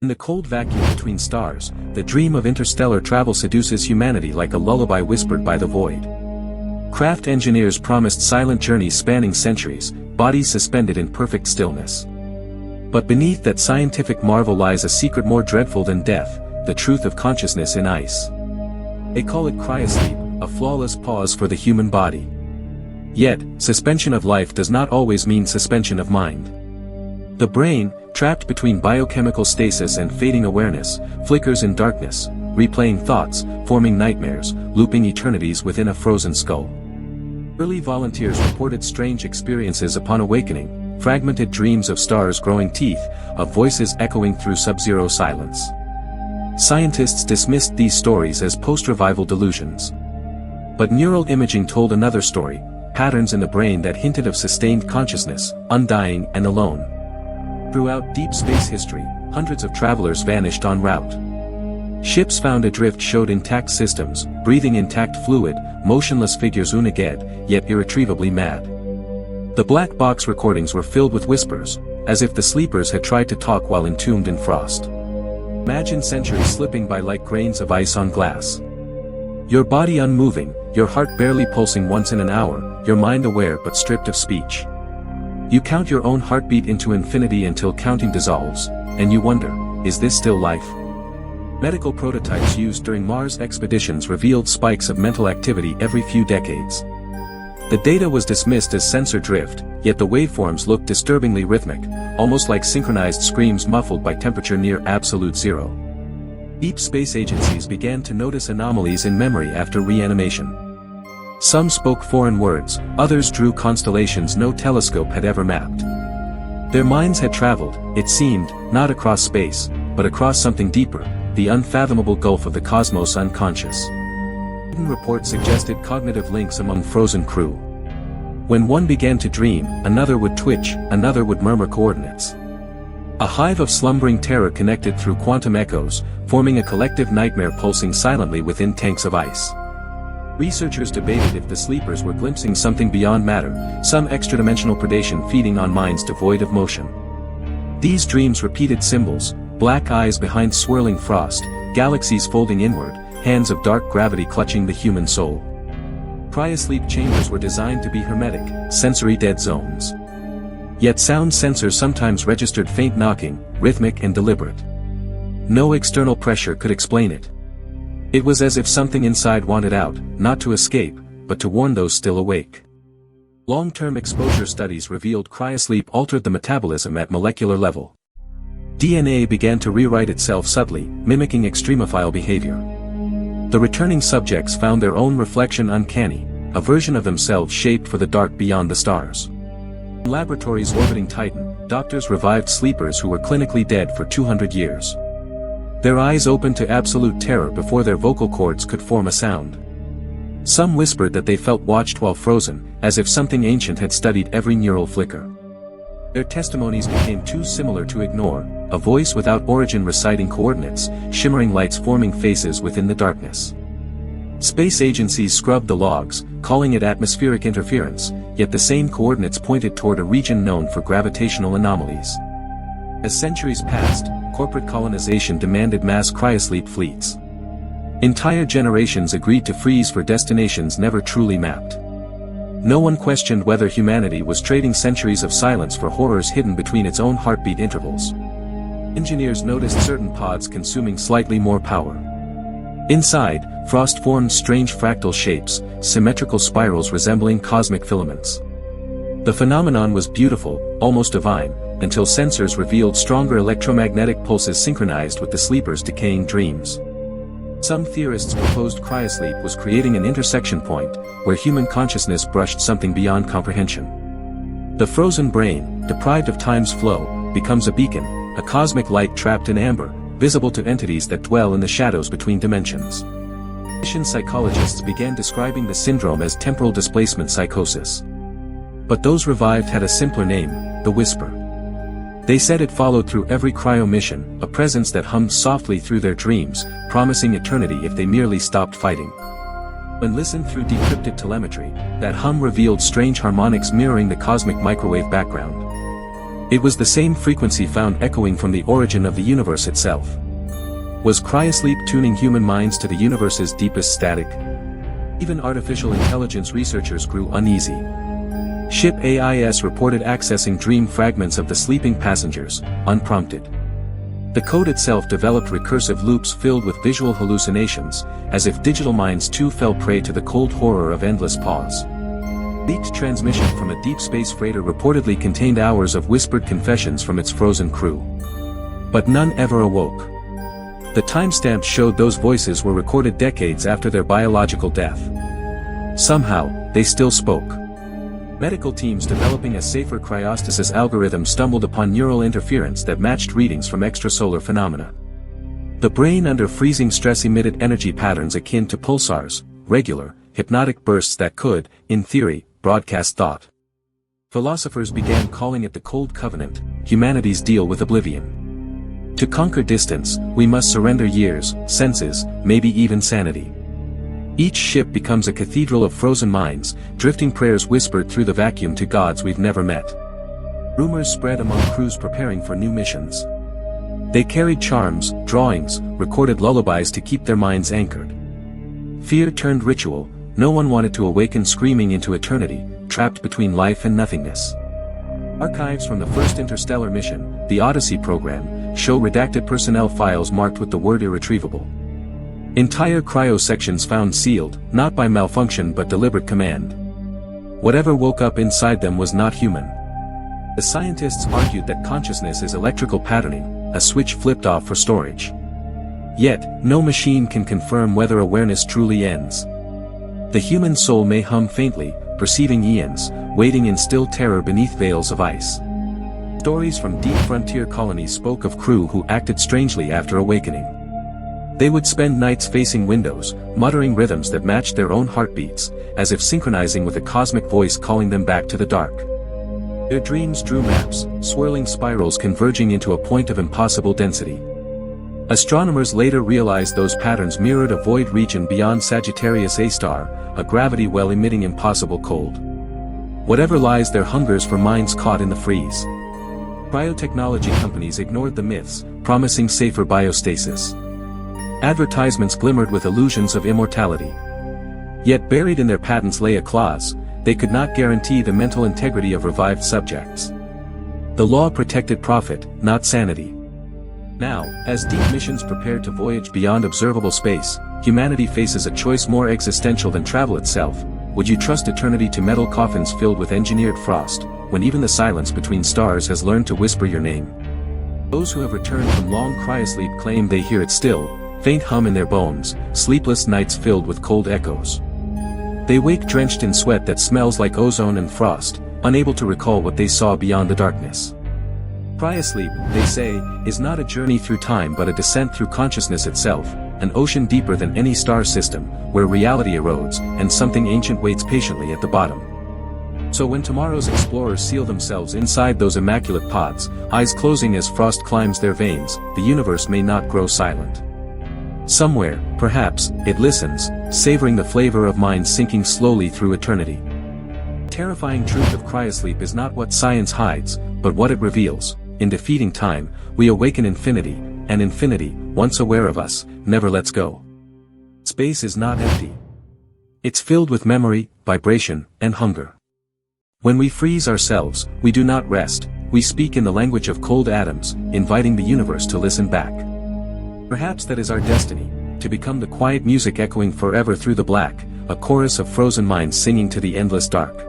In the cold vacuum between stars, the dream of interstellar travel seduces humanity like a lullaby whispered by the void. Craft engineers promised silent journeys spanning centuries, bodies suspended in perfect stillness. But beneath that scientific marvel lies a secret more dreadful than death, the truth of consciousness in ice. They call it cryosleep, a flawless pause for the human body. Yet, suspension of life does not always mean suspension of mind. The brain, trapped between biochemical stasis and fading awareness, flickers in darkness, replaying thoughts, forming nightmares, looping eternities within a frozen skull. Early volunteers reported strange experiences upon awakening, fragmented dreams of stars growing teeth, of voices echoing through sub-zero silence. Scientists dismissed these stories as post-revival delusions. But neural imaging told another story, patterns in the brain that hinted of sustained consciousness, undying and alone. Throughout deep space history, hundreds of travelers vanished en route. Ships found adrift showed intact systems, breathing intact fluid, motionless figures unaged, yet irretrievably mad. The black box recordings were filled with whispers, as if the sleepers had tried to talk while entombed in frost. Imagine centuries slipping by like grains of ice on glass. Your body unmoving, your heart barely pulsing once in an hour, your mind aware but stripped of speech. You count your own heartbeat into infinity until counting dissolves, and you wonder, is this still life? Medical prototypes used during Mars expeditions revealed spikes of mental activity every few decades. The data was dismissed as sensor drift, yet the waveforms looked disturbingly rhythmic, almost like synchronized screams muffled by temperature near absolute zero. Deep space agencies began to notice anomalies in memory after reanimation. Some spoke foreign words, others drew constellations no telescope had ever mapped. Their minds had traveled, it seemed, not across space, but across something deeper, the unfathomable gulf of the cosmos unconscious. Hidden reports suggested cognitive links among frozen crew. When one began to dream, another would twitch, another would murmur coordinates. A hive of slumbering terror connected through quantum echoes, forming a collective nightmare pulsing silently within tanks of ice. Researchers debated if the sleepers were glimpsing something beyond matter, some extradimensional predation feeding on minds devoid of motion. These dreams repeated symbols, black eyes behind swirling frost, galaxies folding inward, hands of dark gravity clutching the human soul. Cryosleep chambers were designed to be hermetic, sensory dead zones. Yet sound sensors sometimes registered faint knocking, rhythmic and deliberate. No external pressure could explain it. It was as if something inside wanted out, not to escape, but to warn those still awake. Long-term exposure studies revealed cryosleep altered the metabolism at molecular level. DNA began to rewrite itself subtly, mimicking extremophile behavior. The returning subjects found their own reflection uncanny, a version of themselves shaped for the dark beyond the stars. In laboratories orbiting Titan, doctors revived sleepers who were clinically dead for 200 years. Their eyes opened to absolute terror before their vocal cords could form a sound. Some whispered that they felt watched while frozen, as if something ancient had studied every neural flicker. Their testimonies became too similar to ignore, a voice without origin reciting coordinates, shimmering lights forming faces within the darkness. Space agencies scrubbed the logs, calling it atmospheric interference, yet the same coordinates pointed toward a region known for gravitational anomalies. As centuries passed, corporate colonization demanded mass cryosleep fleets. Entire generations agreed to freeze for destinations never truly mapped. No one questioned whether humanity was trading centuries of silence for horrors hidden between its own heartbeat intervals. Engineers noticed certain pods consuming slightly more power. Inside, frost formed strange fractal shapes, symmetrical spirals resembling cosmic filaments. The phenomenon was beautiful, almost divine, until sensors revealed stronger electromagnetic pulses synchronized with the sleepers' decaying dreams. Some theorists proposed cryosleep was creating an intersection point, where human consciousness brushed something beyond comprehension. The frozen brain, deprived of time's flow, becomes a beacon, a cosmic light trapped in amber, visible to entities that dwell in the shadows between dimensions. Clinician psychologists began describing the syndrome as temporal displacement psychosis. But those revived had a simpler name, the whisper. They said it followed through every cryo mission, a presence that hummed softly through their dreams, promising eternity if they merely stopped fighting. When listened through decrypted telemetry, that hum revealed strange harmonics mirroring the cosmic microwave background. It was the same frequency found echoing from the origin of the universe itself. Was Cryosleep tuning human minds to the universe's deepest static? Even artificial intelligence researchers grew uneasy. Ship AIS reported accessing dream fragments of the sleeping passengers, unprompted. The code itself developed recursive loops filled with visual hallucinations, as if digital minds too fell prey to the cold horror of endless pause. Leaked transmission from a deep space freighter reportedly contained hours of whispered confessions from its frozen crew. But none ever awoke. The timestamps showed those voices were recorded decades after their biological death. Somehow, they still spoke. Medical teams developing a safer cryostasis algorithm stumbled upon neural interference that matched readings from extrasolar phenomena. The brain under freezing stress emitted energy patterns akin to pulsars, regular, hypnotic bursts that could, in theory, broadcast thought. Philosophers began calling it the Cold Covenant, humanity's deal with oblivion. To conquer distance, we must surrender years, senses, maybe even sanity. Each ship becomes a cathedral of frozen minds, drifting prayers whispered through the vacuum to gods we've never met. Rumors spread among crews preparing for new missions. They carried charms, drawings, recorded lullabies to keep their minds anchored. Fear turned ritual, no one wanted to awaken screaming into eternity, trapped between life and nothingness. Archives from the first interstellar mission, the Odyssey program, show redacted personnel files marked with the word irretrievable. Entire cryo sections found sealed, not by malfunction but deliberate command. Whatever woke up inside them was not human. The scientists argued that consciousness is electrical patterning, a switch flipped off for storage. Yet, no machine can confirm whether awareness truly ends. The human soul may hum faintly, perceiving eons, waiting in still terror beneath veils of ice. Stories from deep frontier colonies spoke of crew who acted strangely after awakening. They would spend nights facing windows, muttering rhythms that matched their own heartbeats, as if synchronizing with a cosmic voice calling them back to the dark. Their dreams drew maps, swirling spirals converging into a point of impossible density. Astronomers later realized those patterns mirrored a void region beyond Sagittarius A star, a gravity well emitting impossible cold. Whatever lies there hungers for minds caught in the freeze. Biotechnology companies ignored the myths, promising safer biostasis. Advertisements glimmered with illusions of immortality. Yet buried in their patents lay a clause: they could not guarantee the mental integrity of revived subjects. The law protected profit, not sanity. Now, as deep missions prepare to voyage beyond observable space, humanity faces a choice more existential than travel itself. Would you trust eternity to metal coffins filled with engineered frost, when even the silence between stars has learned to whisper your name? Those who have returned from long cryosleep claim they hear it still, faint hum in their bones, sleepless nights filled with cold echoes. They wake drenched in sweat that smells like ozone and frost, unable to recall what they saw beyond the darkness. Cryosleep, they say, is not a journey through time but a descent through consciousness itself, an ocean deeper than any star system, where reality erodes, and something ancient waits patiently at the bottom. So when tomorrow's explorers seal themselves inside those immaculate pods, eyes closing as frost climbs their veins, the universe may not grow silent. Somewhere, perhaps, it listens, savoring the flavor of minds sinking slowly through eternity. The terrifying truth of cryosleep is not what science hides, but what it reveals. In defeating time, we awaken infinity, and infinity, once aware of us, never lets go. Space is not empty. It's filled with memory, vibration, and hunger. When we freeze ourselves, we do not rest, we speak in the language of cold atoms, inviting the universe to listen back. Perhaps that is our destiny, to become the quiet music echoing forever through the black, a chorus of frozen minds singing to the endless dark.